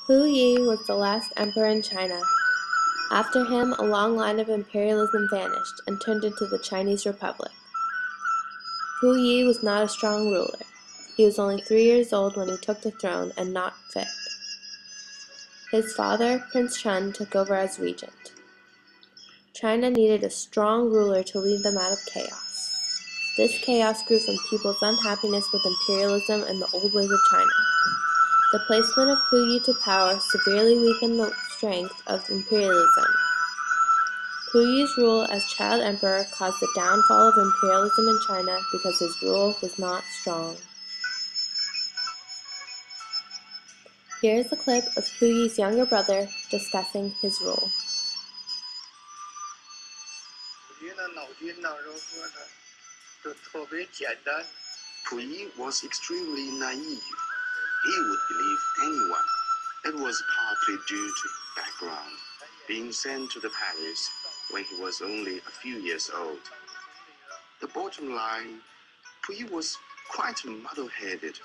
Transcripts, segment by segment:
Puyi was the last emperor in China. After him, a long line of imperialism vanished and turned into the Chinese Republic. Puyi was not a strong ruler. He was only 3 years old when he took the throne and not fit. His father, Prince Chun, took over as regent. China needed a strong ruler to lead them out of chaos. This chaos grew from people's unhappiness with imperialism and the old ways of China. The placement of Puyi to power severely weakened the strength of imperialism. Puyi's rule as child emperor caused the downfall of imperialism in China because his rule was not strong. Here is a clip of Puyi's younger brother discussing his rule. Puyi was extremely naive. He would believe anyone. It was partly due to background, being sent to the palace when he was only a few years old. The bottom line, Puyi was quite muddle-headed.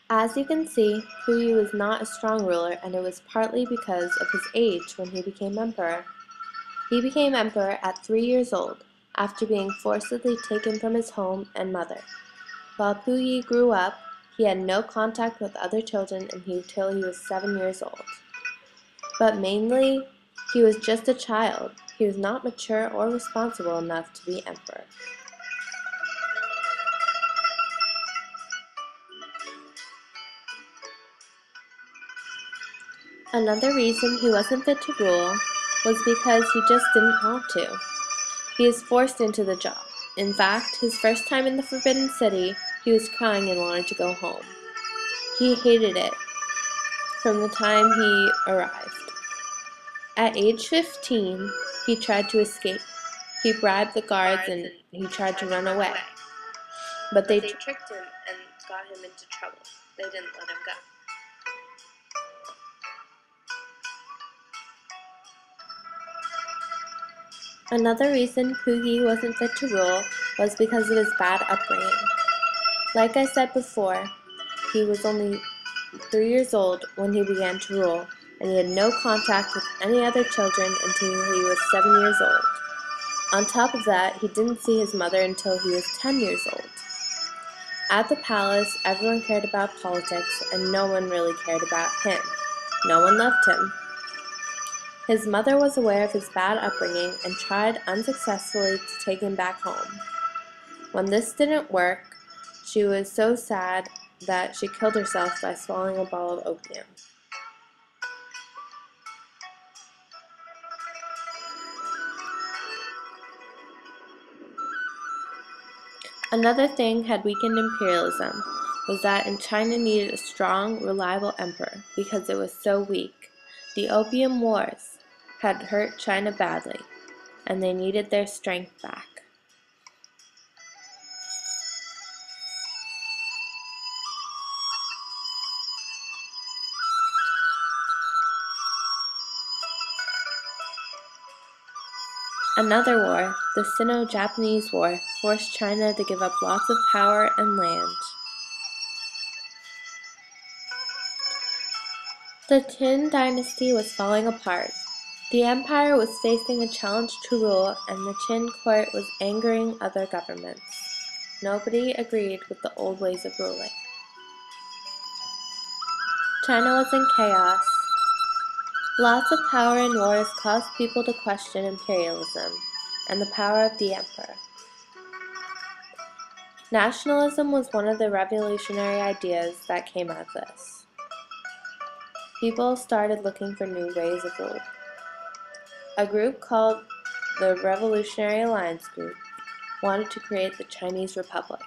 As you can see, Puyi was not a strong ruler, and it was partly because of his age when he became emperor. He became emperor at 3 years old, after being forcibly taken from his home and mother. While Puyi grew up, he had no contact with other children until he was 7 years old. But mainly, he was just a child. He was not mature or responsible enough to be emperor. Another reason he wasn't fit to rule was because he just didn't want to. He was forced into the job. In fact, his first time in the Forbidden City, he was crying and wanted to go home. He hated it from the time he arrived. At age 15, he tried to escape. He bribed the guards and he tried to run away. But they tricked him and got him into trouble. They didn't let him go. Another reason Puyi wasn't fit to rule was because of his bad upbringing. Like I said before, he was only 3 years old when he began to rule, and he had no contact with any other children until he was 7 years old. On top of that, he didn't see his mother until he was 10 years old. At the palace, everyone cared about politics, and no one really cared about him. No one loved him. His mother was aware of his bad upbringing and tried unsuccessfully to take him back home. When this didn't work, she was so sad that she killed herself by swallowing a ball of opium. Another thing had weakened imperialism was that China needed a strong, reliable emperor because it was so weak. The Opium Wars had hurt China badly, and they needed their strength back. Another war, the Sino-Japanese War, forced China to give up lots of power and land. The Qin dynasty was falling apart. The empire was facing a challenge to rule, and the Qin court was angering other governments. Nobody agreed with the old ways of ruling. China was in chaos. Lots of power and wars caused people to question imperialism and the power of the emperor. Nationalism was one of the revolutionary ideas that came out of this. People started looking for new ways of rule. A group called the Revolutionary Alliance Group wanted to create the Chinese Republic.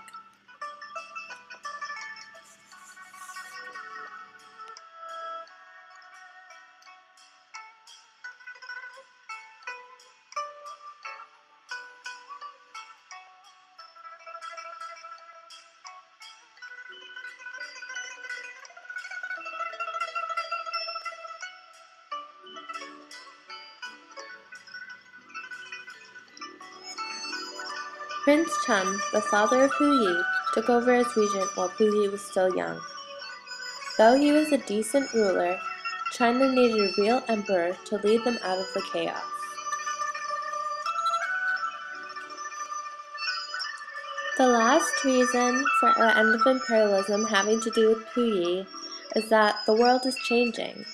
Prince Chun, the father of Puyi, took over as regent while Puyi was still young. Though he was a decent ruler, China needed a real emperor to lead them out of the chaos. The last reason for the end of imperialism having to do with Puyi is that the world is changing.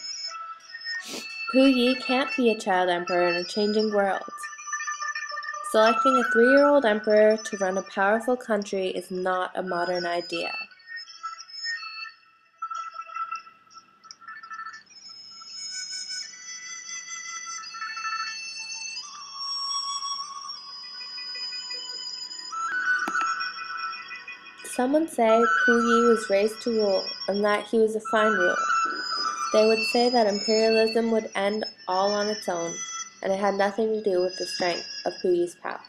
Puyi can't be a child emperor in a changing world. Selecting a 3-year-old emperor to run a powerful country is not a modern idea. Some would say Puyi was raised to rule and that he was a fine ruler. They would say that imperialism would end all on its own, and it had nothing to do with the strength of Puyi's power.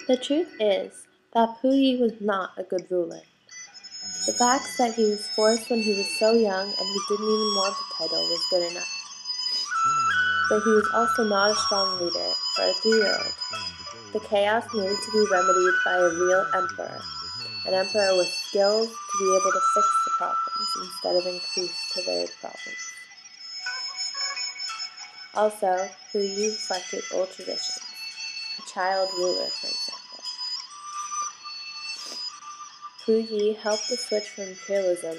The truth is that Puyi was not a good ruler. The fact that he was forced when he was so young and he didn't even want the title was good enough. But he was also not a strong leader for a 3-year-old. The chaos needed to be remedied by a real emperor, an emperor with skills to be able to fix the problems instead of increase to their problems. Also, Puyi reflected old traditions, a child ruler, for example. Puyi helped the switch from imperialism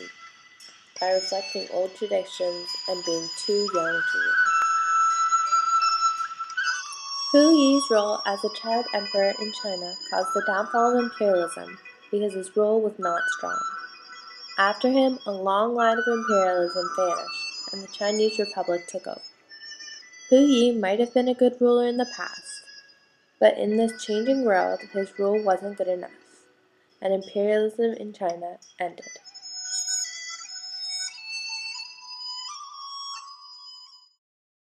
by reflecting old traditions and being too young to rule. Puyi's role as a child emperor in China caused the downfall of imperialism because his rule was not strong. After him, a long line of imperialism vanished, and the Chinese Republic took over. Puyi might have been a good ruler in the past, but in this changing world, his rule wasn't good enough, and imperialism in China ended.